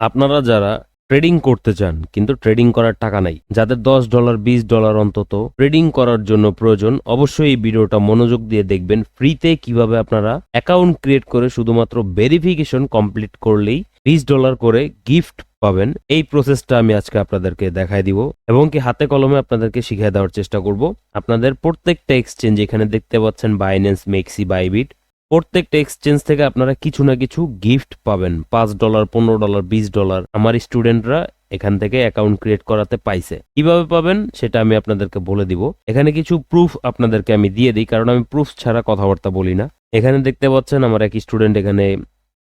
আপনারা যারা ট্রেডিং করতে চান কিন্তু ট্রেডিং করার টাকা নাই, যাদের $10 $20 অন্তত ট্রেডিং করার জন্য প্রয়োজন, অবশ্যই এই ভিডিওটা মনোযোগ দিয়ে দেখবেন। ফ্রিতে কিভাবে আপনারা অ্যাকাউন্ট ক্রিয়েট করে শুধুমাত্র ভেরিফিকেশন কমপ্লিট করলেই $20 করে গিফট পাবেন। এই প্রসেসটা আমি আজকে আপনাদেরকে দেখাই দিব এবং কি হাতে কলমে আপনাদেরকে শিখিয়ে দেওয়ার চেষ্টা করব। আপনাদের প্রত্যেকটা এক্সচেঞ্জ এখানে দেখতে পাচ্ছেন, বাইন্যান্স, মেক্সি, বাইবিট, প্রত্যেকটা এক্সচেঞ্জ থেকে আপনারা কিছু না কিছু গিফট পাবেন। $5 $15 $20 আমার স্টুডেন্টরা এখান থেকে অ্যাকাউন্ট ক্রিয়েট করাতে পাইছে। কিভাবে পাবেন সেটা আমি আপনাদেরকে বলে দিব। এখানে কিছু প্রুফ আপনাদেরকে আমি দিয়ে দিই, কারণ আমি প্রুফ ছাড়া কথাবার্তা বলি না। এখানে দেখতে পাচ্ছেন আমার এক স্টুডেন্ট এখানে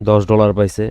$10 পাইছে।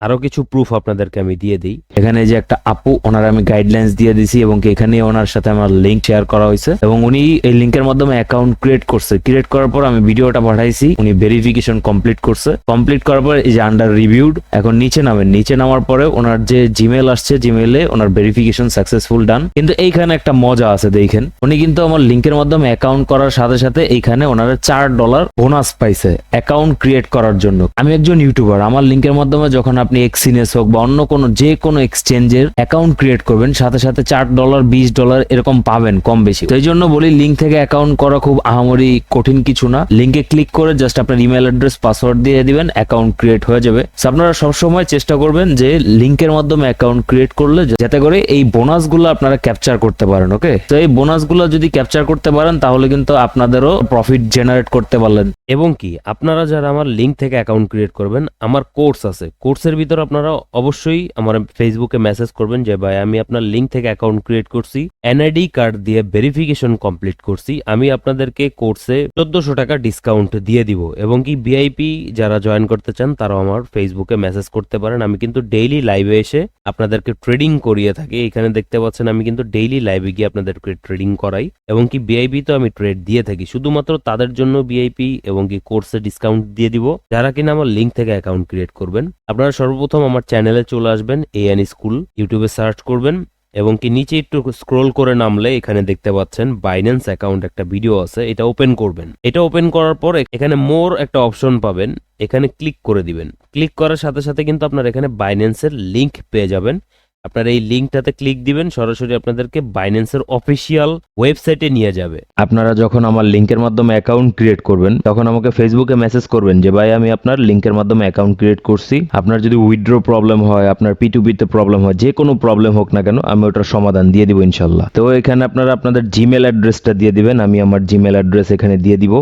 আরো কিছু প্রুফ আপনাদেরকে আমি দিয়ে দিই। এখানে যে একটা আপু, ওনার আমি গাইডলাইন্স দিয়ে দিছি এবং এখানে ওনার সাথে আমার লিংক শেয়ার করা হয়েছে এবং উনি এই লিংকের মাধ্যমে অ্যাকাউন্ট ক্রিয়েট করছে। ক্রিয়েট করার পর আমি ভিডিওটা পাঠাইছি, উনি ভেরিফিকেশন কমপ্লিট করছে। কমপ্লিট করার পর এই যে আন্ডার রিভিউড, এখন নিচে নামেন। নিচে নামার পরে ওনার যে জিমেল আসছে, জিমেলে ওনার ভেরিফিকেশন সাকসেসফুল ডান। কিন্তু এইখানে একটা মজা আছে, দেখেন উনি কিন্তু আমার লিংকের মাধ্যমে অ্যাকাউন্ট করার সাথে সাথে এইখানে ওনারা $4 বোনাস পাইছে অ্যাকাউন্ট ক্রিয়েট করার জন্য। আমি একজন ইউটিউবার, আমার লিংকের মাধ্যমে যখন আপনি এক্সিনেস হোক বা অন্য কোনো যে কোনো এক্সচেঞ্জের অ্যাকাউন্ট ক্রিয়েট করবেন, সাথে সাথে $4 $20 এরকম পাবেন কম বেশি। তো এই জন্য বলি, লিংক থেকে অ্যাকাউন্ট করা খুব আহামরি কঠিন কিছু না। লিংকে ক্লিক করে জাস্ট আপনার ইমেল অ্যাড্রেস, পাসওয়ার্ড দিয়ে দিবেন, অ্যাকাউন্ট ক্রিয়েট হয়ে যাবে। আপনারা সবসময় চেষ্টা করবেন যে লিংকের মাধ্যমে অ্যাকাউন্ট ক্রিয়েট করলে যাতে করে এই বোনাসগুলো আপনারা ক্যাপচার করতে পারেন। ওকে, তো এই বোনাসগুলো যদি ক্যাপচার করতে পারেন তাহলে কিন্তু আপনাদেরও প্রফিট জেনারেট করতে পারলেন। এবং কি আপনারা যারা আমার লিংক থেকে অ্যাকাউন্ট ক্রিয়েট করবেন, আমার কোর্স আছে, কোর্সের ভিতর আপনারা অবশ্যই আমার ফেসবুকে মেসেজ করবেন যে ভাই আমি আপনার লিংক থেকে অ্যাকাউন্ট ক্রিয়েট করছি, এনআইডি কার্ড দিয়ে ভেরিফিকেশন কমপ্লিট করছি, আমি আপনাদেরকে কোর্সে $1400 ডিসকাউন্ট দিয়ে দিব। এবং কি ভিআইপি যারা জয়েন করতে চান তারাও আমার ফেসবুকে মেসেজ করতে পারেন। আমি কিন্তু ডেইলি লাইভে এসে আপনাদেরকে ট্রেডিং করিয়ে থাকি। এখানে দেখতে পাচ্ছেন আমি কিন্তু ডেইলি লাইভে গিয়ে আপনাদেরকে ট্রেডিং করাই এবং কি ভিআইপি তো আমি ট্রেড দিয়ে থাকি। শুধুমাত্র তাদের জন্য ভিআইপি এবং কি কোর্সে ডিসকাউন্ট দিয়ে দিব যারা কিনা আমার লিংক থেকে অ্যাকাউন্ট ক্রিয়েট করবেন। আপনারা সর্বপ্রথম আমার চ্যানেলে চলে আসবেন, এএন স্কুল, ইউটিউবে সার্চ করবেন এবং কি নিচে একটু স্ক্রোল করে নামলে এখানে দেখতে পাচ্ছেন বাইন্যান্স অ্যাকাউন্ট একটা ভিডিও আছে, এটা ওপেন করবেন। এটা ওপেন করার পর এখানে মোর একটা অপশন পাবেন, এখানে ক্লিক করে দিবেন। ক্লিক করার সাথে সাথে কিন্তু আপনার এখানে বাইন্যান্সের লিংক পেয়ে যাবেন। আপনারা এই লিংকটাতে ক্লিক দিবেন, সরাসরি আপনাদেরকে বাইন্যান্সের অফিসিয়াল ওয়েবসাইটে নিয়ে যাবে। আপনারা যখন আমার লিংকের মাধ্যমে অ্যাকাউন্ট ক্রিয়েট করবেন তখন আমাকে ফেসবুকে মেসেজ করবেন যে ভাই আমি আপনার লিংকের মাধ্যমে অ্যাকাউন্ট ক্রিয়েট করছি, আপনার যদি উইথড্র প্রবলেম হয়, আপনার P2P তে প্রবলেম হয়, যে কোনো প্রবলেম হোক না কেন আমি ওটার সমাধান দিয়ে দিব ইনশাল্লাহ। তো এখানে আপনারা আপনাদের জিমেল অ্যাড্রেসটা দিয়ে দিবেন। আমি আমার জিমেল অ্যাড্রেস এখানে দিয়ে দিব।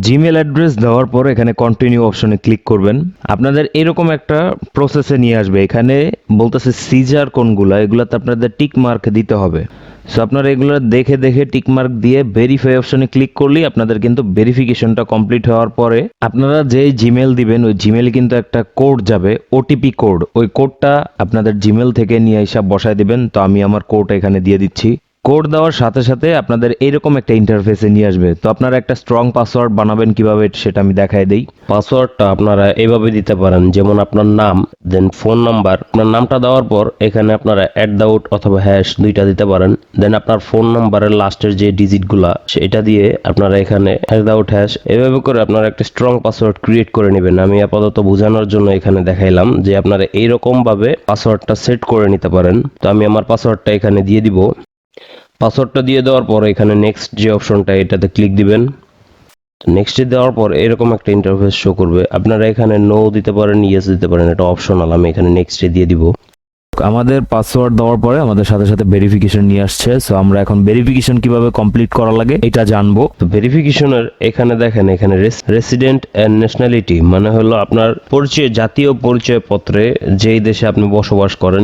জিমেল অ্যাড্রেস দেওয়ার পর এখানে কন্টিনিউ অপশনে ক্লিক করবেন। আপনাদের এরকম একটা প্রসেসে নিয়ে আসবে। এখানে বলতেছে সিজার কোনগুলা, এগুলাতে আপনাদের টিক মার্ক দিতে হবে। সো আপনারা এগুলো দেখে দেখে টিক মার্ক দিয়ে ভেরিফাই অপশনে ক্লিক করলেই আপনাদের কিন্তু ভেরিফিকেশনটা কমপ্লিট হওয়ার পরে আপনারা যে জিমেল দিবেন ওই জিমেলে কিন্তু একটা কোড যাবে, ওটিপি কোড। ওই কোডটা আপনাদের জিমেল থেকে নিয়ে এসে বসায় দিবেন। তো আমি আমার কোড এখানে দিয়ে দিচ্ছি। কোড দেওয়ার সাথে সাথে আপনাদের এইরকম একটা ইন্টারফেসে নিয়ে আসবে। তো আপনারা একটা স্ট্রং পাসওয়ার্ড বানাবেন কিভাবে সেটা আমি দেখাই দিই। পাসওয়ার্ডটা আপনারা এইভাবে দিতে পারেন, যেমন আপনার নাম, দেন ফোন নাম্বার। আপনার নামটা দেওয়ার পর এখানে আপনারা @ অথবা হ্যাশ দুইটা দিতে পারেন। দেন আপনার ফোন নাম্বারের লাস্টের যে ডিজিটগুলা সেটা দিয়ে আপনারা এখানে #হ্যাশ এভাবে করে আপনারা একটা স্ট্রং পাসওয়ার্ড ক্রিয়েট করে নেবেন। আমি আপাতত বোঝানোর জন্য এখানে দেখাইলাম যে আপনারা এইরকম ভাবে পাসওয়ার্ডটা সেট করে নিতে পারেন। তো আমি আমার পাসওয়ার্ডটা এখানে দিয়ে দিব। পাসওয়ার্ডটা দিয়ে দেওয়ার পর এখানে নেক্সট যে অপশনটা এটাতে ক্লিক দিবেন। নেক্সটে দেওয়ার পর এরকম একটা ইন্টারফেস শো করবে। আপনারা এখানে নো দিতে পারেন, ইয়েস দিতে পারেন, এটা অপশনাল। আমি এখানে নেক্সটে দিয়ে দিব। আমাদের পাসওয়ার্ড দেওয়ার পরে আমাদের সাথে সাথে ভেরিফিকেশন নিয়ে আসছে। সো আমরা এখন ভেরিফিকেশন কিভাবে কমপ্লিট করা লাগে এটা জানবো। তো ভেরিফিকেশনের এখানে দেখেন, এখানে রেসিডেন্ট এন্ড ন্যাশনালিটি মানে হলো আপনার পরিচয়, জাতীয় পরিচয় পত্রে যেই দেশে আপনি বসবাস করেন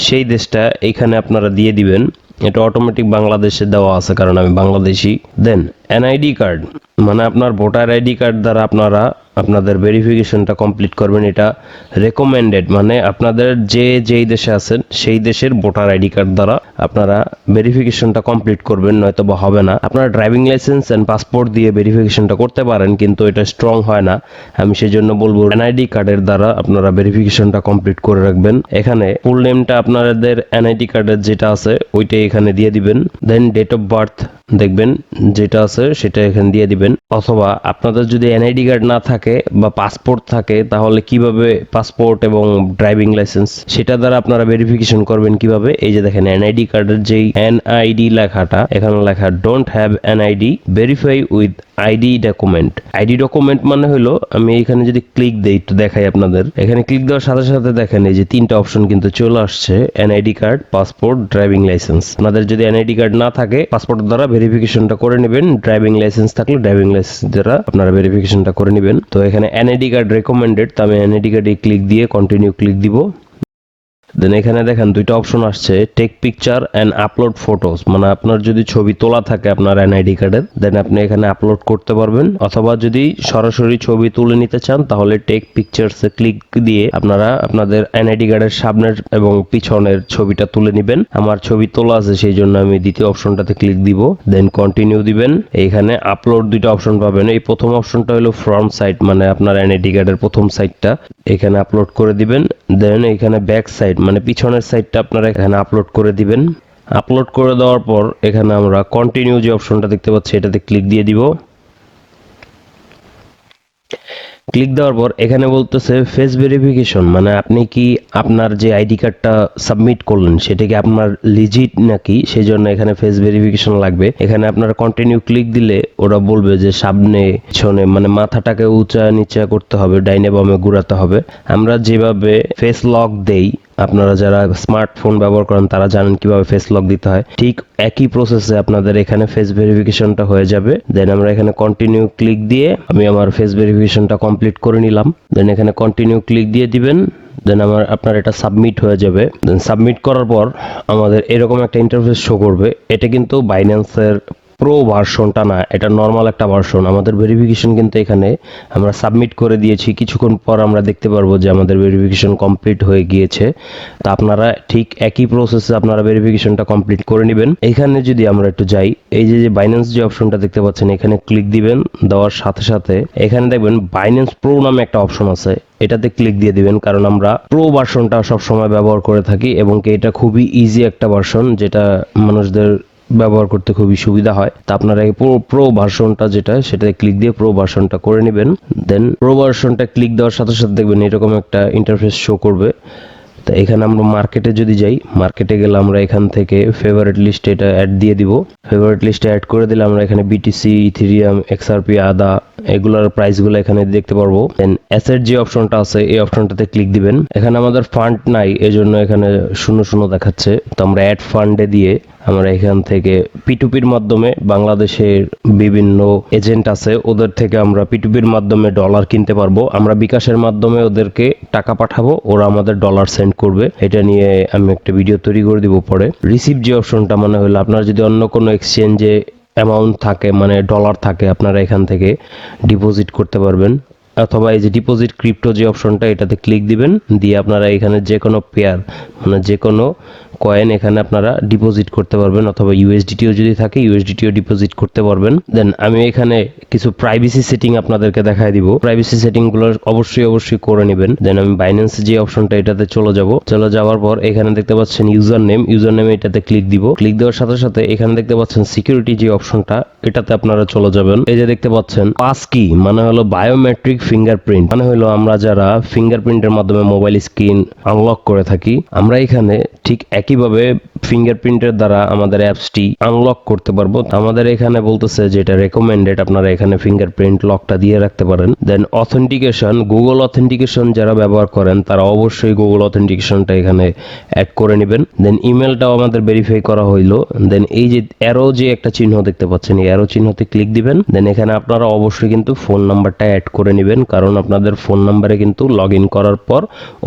সেই দেশটা এখানে আপনারা দিয়ে দিবেন। এটা অটোমেটিক বাংলাদেশে দেওয়া আছে কারণ আমি বাংলাদেশি। দেন এনআইডি কার্ড মানে আপনার ভোটার আইডি কার্ড দ্বারা আপনারা আপনাদের ভেরিফিকেশনটা কমপ্লিট করবেন। এটা রেকমেন্ডেড মানে আপনাদের যেই দেশে আছেন সেই দেশের ভোটার আইডি কার্ড দ্বারা আপনারা ভেরিফিকেশনটা কমপ্লিট করবেন, নয়তো বা হবে না। আপনারা ড্রাইভিং লাইসেন্স এন্ড পাসপোর্ট দিয়ে ভেরিফিকেশনটা করতে পারেন, কিন্তু এটা স্ট্রং হয় না। আমি সেই জন্য বলবো এনআইডি কার্ডের দ্বারা আপনারা ভেরিফিকেশনটা কমপ্লিট করে রাখবেন। এখানে ফুল নেমটা আপনাদের এনআইডি কার্ডের যেটা আছে ওইটাই এখানে দিয়ে দিবেন। দেন ডেট অফ বার্থ দেখবেন যেটা আছে আছে সেটা এখানে দিয়ে দিবেন, অথবা আপনাদের যদি এনআইডি কার্ড না থাকে বা পাসপোর্ট থাকে তাহলে কিভাবে পাসপোর্ট এবং ড্রাইভিং লাইসেন্স সেটা দ্বারা আপনারা ভেরিফিকেশন করবেন কিভাবে। এই যে দেখেন এনআইডি কার্ডের যেই এনআইডি লেখাটা এখানে লেখা don't have NID verify with ID document. ID document মানে হলো, আমি এখানে যদি ক্লিক দেই একটু দেখাই আপনাদের, এখানে ক্লিক দেওয়ার সাথে সাথে দেখেন এই যে তিনটা অপশন কিন্তু চলে আসছে, NID card, passport, driving licence. আপনাদের যদি এনআইডি কার্ড না থাকে পাসপোর্ট দ্বারা ভেরিফিকেশনটা করে নেবেন, ড্রাইভিং লাইসেন্স থাকলে ড্রাইভিং লাইসেন্স দ্বারা আপনারা ভেরিফিকেশনটা করে নেবেন। তো এখানে এনআইডি কার্ড রেকমেন্ডেড, তো আমি এনআইডি কার্ডে ক্লিক দিয়ে কন্টিনিউ ক্লিক দিব। দেন এখানে দেখেন দুইটা অপশন আসছে, take picture and upload photos, মানে আপনার যদি ছবি তোলা থাকে আপনার এনআইডি কার্ডের দেন আপনি এখানে আপলোড করতে পারবেন, অথবা যদি সরাসরি ছবি তুলে নিতে চান তাহলে টেক পিকচার্স এ ক্লিক দিয়ে আপনারা আপনাদের এনআইডি কার্ডের সামনের এবং পিছনের ছবিটা তুলে নেবেন। আমার ছবি তোলা আছে সেই জন্য আমি দ্বিতীয় অপশনটাতে ক্লিক দিব, দেন কন্টিনিউ দিবেন। এইখানে আপলোড দুইটা অপশন পাবেন, এই প্রথম অপশনটা হলো ফ্রন্ট সাইড, মানে আপনার এনআইডি কার্ডের প্রথম সাইডটা এখানে আপলোড করে দিবেন। দেন এখানে ব্যাক সাইড মানে পিছনের সাইডটা আপনারা এখানে আপলোড করে দিবেন। আপলোড করে দেওয়ার পর এখানে আমরা কন্টিনিউ যে অপশনটা দেখতে পাচ্ছি এটাতে ক্লিক দিয়ে দিব। ক্লিক দেওয়ার পর এখানে বলতেছে ফেস ভেরিফিকেশন, মানে আপনি কি আপনার যে আইডি কার্ডটা সাবমিট করলেন সেটা কি আপনার লিজিট নাকি, সেই জন্য এখানে ফেস ভেরিফিকেশন লাগবে। এখানে আপনারা কন্টিনিউ ক্লিক দিলে ওরা বলবে যে সামনে পিছনে মানে মাথাটাকে উঁচা নিচা করতে হবে, ডাইনে বামে ঘুরাতে হবে। আমরা যেভাবে ফেস লক দেই, আপনারা যারা স্মার্টফোন ব্যবহার করেন তারা জানেন কিভাবে ফেস লক দিতে হয়, ঠিক একই প্রসেসে আপনাদের এখানে ফেস ভেরিফিকেশনটা হয়ে যাবে। দেন আমরা এখানে কন্টিনিউ ক্লিক দিয়ে আমি আমার ফেস ভেরিফিকেশনটা কমপ্লিট করে নিলাম। দেন এখানে কন্টিনিউ ক্লিক দিয়ে দিবেন, দেন আপনার এটা সাবমিট হয়ে যাবে। দেন সাবমিট করার পর আমাদের এরকম একটা ইন্টারফেস শো করবে। এটা কিন্তু বাইন্যান্সের প্রো ভার্সনটা না, এটা নর্মাল একটা ভার্সন। আমাদের ভেরিফিকেশন কিন্তু এখানে আমরা সাবমিট করে দিয়েছি, কিছুক্ষণ পর আমরা দেখতে পারবো যে আমাদের ভেরিফিকেশন কমপ্লিট হয়ে গিয়েছে। তা আপনারা ঠিক একই প্রসেসে আপনারা ভেরিফিকেশনটা কমপ্লিট করে নেবেন। এখানে যদি আমরা একটু যাই, এই যে বাইন্যান্স যে অপশনটা দেখতে পাচ্ছেন এখানে ক্লিক দিবেন, দেওয়ার সাথে সাথে এখানে দেখবেন বাইন্যান্স প্রো নামে একটা অপশন আছে, এটাতে ক্লিক দিয়ে দিবেন, কারণ আমরা প্রো ভার্সনটা সবসময় ব্যবহার করে থাকি এবং এটা খুবই ইজি একটা ভার্সন যেটা মানুষদের ব্যবহার করতে খুবই সুবিধা হয়। তা আপনারা এই প্রো ভার্সনটা যেটা সেটাতে ক্লিক দিয়ে প্রো ভার্সনটা করে নেবেন। দেন প্রো ভার্সনটা ক্লিক দেওয়ার সাথে সাথে দেখবেন এরকম একটা ইন্টারফেস শো করবে। তো এখানে আমরা মার্কেটে যদি যাই, মার্কেটে গেলে আমরা এখান থেকে ফেভারিট লিস্টে এটা অ্যাড দিয়ে দিব। ফেভারিট লিস্টে অ্যাড করে দিলে আমরা এখানে বিটিসি, ইথেরিয়াম, এক্সআরপি, আদা এগুলোর প্রাইসগুলো এখানে দেখতে পারবো। দেন অ্যাসেট যে অপশনটা আছে এই অপশনটাতে ক্লিক দিবেন। এখানে আমাদের ফান্ড নাই, এজন্য এখানে শূন্য শূন্য দেখাচ্ছে, তো আমরা অ্যাড ফান্ডে দিয়ে আমরা এখান থেকে পিটুপির মাধ্যমে বাংলাদেশের বিভিন্ন এজেন্ট আছে ওদের থেকে আমরা পিটুপির মাধ্যমে ডলার কিনতে পারবো। আমরা বিকাশের মাধ্যমে ওদেরকে টাকা পাঠাবো, ওরা আমাদের ডলার সেন্ড করবে। এটা নিয়ে আমি একটা ভিডিও তৈরি করে দিব পরে। রিসিভ যে অপশনটা মানে হলো আপনার যদি অন্য কোনো এক্সচেঞ্জে অ্যামাউন্ট থাকে মানে ডলার থাকে আপনারা এখান থেকে ডিপোজিট করতে পারবেন, অথবা এই যে ডিপোজিট ক্রিপ্টো যে অপশনটা এটাতে ক্লিক দিবেন, দিয়ে আপনারা এখানে যে কোনো পেয়ার মানে যে কোনো কয়েন এখানে আপনারা ডিপোজিট করতে পারবেন, অথবা ইউএসডিটিও যদি থাকে ইউএসডিটিও ডিপোজিট করতে পারবেন। দেন আমি এখানে কিছু প্রাইভেসি সেটিং আপনাদেরকে দেখাই দিব, প্রাইভেসি সেটিংগুলো অবশ্যই করে নেবেন। দেন আমি বাইন্যান্স যে অপশনটা এটাতে চলে যাওয়ার পর এখানে দেখতে পাচ্ছেন ইউজার নেম এটাতে ক্লিক দিব। ক্লিক দেওয়ার সাথে সাথে এখানে দেখতে পাচ্ছেন সিকিউরিটি যে অপশনটা এটাতে আপনারা চলে যাবেন। এই যে দেখতে পাচ্ছেন পাস কি মানে হলো বায়োমেট্রিক ফিঙ্গারপ্রিন্ট, মানে হলো আমরা যারা ফিঙ্গারপ্রিন্টের মাধ্যমে মোবাইল স্ক্রিন আনলক করে থাকি, আমরা এখানে ঠিক একইভাবে ফিঙ্গারপ্রিন্টের দ্বারা আমাদের অ্যাপসটি আনলক করতে পারবো। আমাদের এখানে বলতেছে যে এটা রেকমেন্ডেড, আপনারা এখানে ফিঙ্গারপ্রিন্ট লকটা দিয়ে রাখতে পারেন। দেন অথেন্টিকেশন, গুগল অথেন্টিকেশন যারা ব্যবহার করেন তারা অবশ্যই গুগল অথেন্টিকেশনটা এখানে অ্যাড করে নেবেন। দেন ইমেলটাও আমাদের ভেরিফাই করা হইলো। দেন এই যে অ্যারো যে একটা চিহ্ন দেখতে পাচ্ছেন এই অ্যারো চিহ্নতে ক্লিক দিবেন। দেন এখানে আপনারা অবশ্যই কিন্তু ফোন নাম্বারটা অ্যাড করে নেবেন, কারণ আপনাদের ফোন নাম্বারে কিন্তু লগ ইন করার পর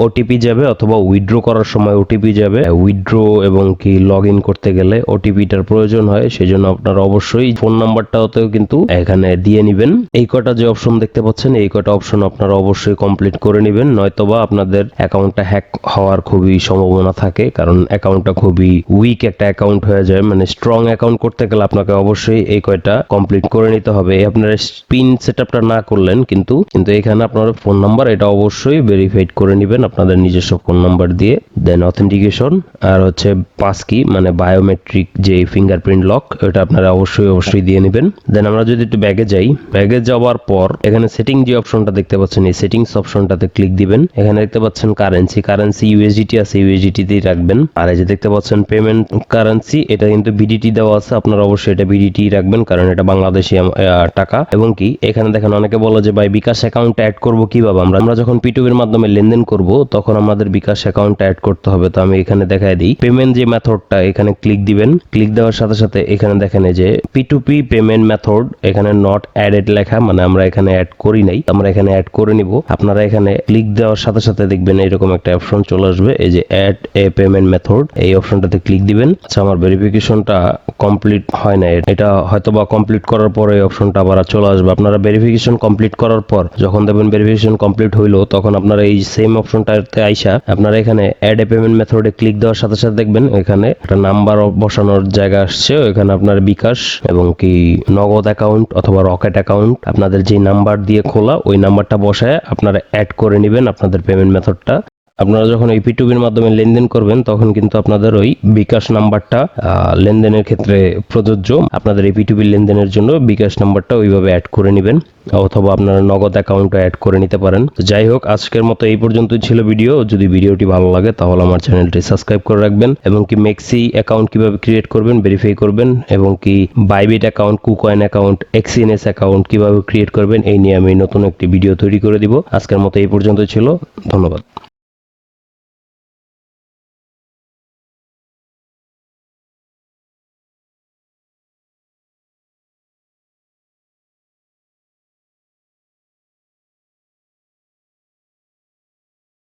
ওটিপি যাবে, অথবা উইথড্র করার সময় ওটিপি যাবে। উইথড্র এবং কি লগ ইন করতে গেলে ওটিপিটার প্রয়োজন হয়, সেজন্য আপনারা অবশ্যই ফোন নাম্বারটাতেও কিন্তু এখানে দিয়ে নেবেন। এই কটা যে অপশন দেখতে পাচ্ছেন এই কটা অপশন আপনারা অবশ্যই কমপ্লিট করে নেবেন, নয়তোবা আপনাদের অ্যাকাউন্টটা হ্যাক হওয়ার খুবই সম্ভাবনা থাকে, কারণ অ্যাকাউন্টটা খুবই উইক একটা অ্যাকাউন্ট হয়ে যায়। মানে স্ট্রং অ্যাকাউন্ট করতে গেলে আপনাকে অবশ্যই এই কয়টা কমপ্লিট করে নিতে হবে। আপনারা পিন সেটআপটা না করলেন কিন্তু এখানে আপনার ফোন নাম্বার এটা অবশ্যই ভেরিফাইড করে নেবেন আপনাদের নিজস্ব ফোন নাম্বার দিয়ে। দেন অথেন্টিকেশন আর হচ্ছে পাস পাসকি মানে বায়োমেট্রিক যে ফিঙ্গারপ্রিন্ট লক, ওটা আপনারা অবশ্যই দিয়ে নেবেন। দেন আমরা যদি একটু ব্যাগে যাই, ব্যাগে যাওয়ার পর এখানে সেটিং যে অপশনটা দেখতে পাচ্ছেন, এই সেটিংস অপশনটাতে ক্লিক দিবেন। এখানে দেখতে পাচ্ছেন কারেন্সি ইউএসডিটি আছে, ইউএসডিটি তেই রাখবেন। আর এই যে দেখতে পাচ্ছেন পেমেন্ট কারেন্সি, এটা কিন্তু বিডিটি দেওয়া আছে, আপনারা অবশ্যই এটা বিডিটি রাখবেন কারণ এটা বাংলাদেশি টাকা। এবং কি এখানে দেখেন অনেকে বলে যে ভাই বিকাশ অ্যাকাউন্ট অ্যাড করব কিভাবে, আমরা যখন পিটুপির মাধ্যমে লেনদেন করব তখন আমাদের বিকাশ অ্যাকাউন্ট অ্যাড করতে হবে। তো আমি এখানে দেখাই দিই পেমেন্ট যে মেথডটা, এখানে ক্লিক দিবেন। ক্লিক দেওয়ার সাথে সাথে এখানে দেখেন এই যে P2P পেমেন্ট মেথড, এখানে নট অ্যাডেড লেখা, মানে আমরা এখানে অ্যাড করি নাই, আমরা এখানে অ্যাড করে নিব। আপনারা এখানে ক্লিক দেওয়ার সাথে সাথে দেখবেন এরকম একটা অপশন চলে আসবে, এই যে অ্যাড এ পেমেন্ট মেথড, এই অপশনটাতে ক্লিক দিবেন। আচ্ছা আমার ভেরিফিকেশনটা কমপ্লিট হয় না, এটা হয়তোবা কমপ্লিট করার পরে এই অপশনটা আবার চলে আসবে। আপনারা ভেরিফিকেশন কমপ্লিট করার পর যখন দেখবেন ভেরিফিকেশন কমপ্লিট হইলো, তখন আপনারা এই সেম অপশনটাতে আইসা আপনারা এখানে অ্যাড এ পেমেন্ট মেথডে ক্লিক দেওয়ার সাথে সাথে দেখবেন এখানে একটা নাম্বার বসানোর জায়গা আসছে। এখানে আপনার বিকাশ এবং কি নগদ অ্যাকাউন্ট অথবা রকেট অ্যাকাউন্ট আপনাদের যে নাম্বার দিয়ে খোলা, ওই নাম্বারটা বসায় আপনারা অ্যাড করে নেবেন আপনাদের পেমেন্ট মেথডটা। আপনারা যখন এই পিটুপির মাধ্যমে লেনদেন করবেন তখন কিন্তু আপনাদের ওই বিকাশ নাম্বারটা লেনদেনের ক্ষেত্রে প্রযোজ্য। আপনাদের এই পিটুপির লেনদেনের জন্য বিকাশ নাম্বারটা ওইভাবে অ্যাড করে নেবেন, অথবা আপনারা নগদ অ্যাকাউন্টও অ্যাড করে নিতে পারেন। তো যাই হোক, আজকের মতো এই পর্যন্তই ছিল ভিডিও। যদি ভিডিওটি ভালো লাগে তাহলে আমার চ্যানেলটি সাবস্ক্রাইব করে রাখবেন, এবং কি মেক্সি অ্যাকাউন্ট কিভাবে ক্রিয়েট করবেন, ভেরিফাই করবেন, এবং কি বাইবিট অ্যাকাউন্ট, কুকয়েন অ্যাকাউন্ট, এক্সিএনএস অ্যাকাউন্ট কিভাবে ক্রিয়েট করবেন, এই নিয়ে আমি নতুন একটি ভিডিও তৈরি করে দিব। আজকের মতো এই পর্যন্তই ছিল, ধন্যবাদ।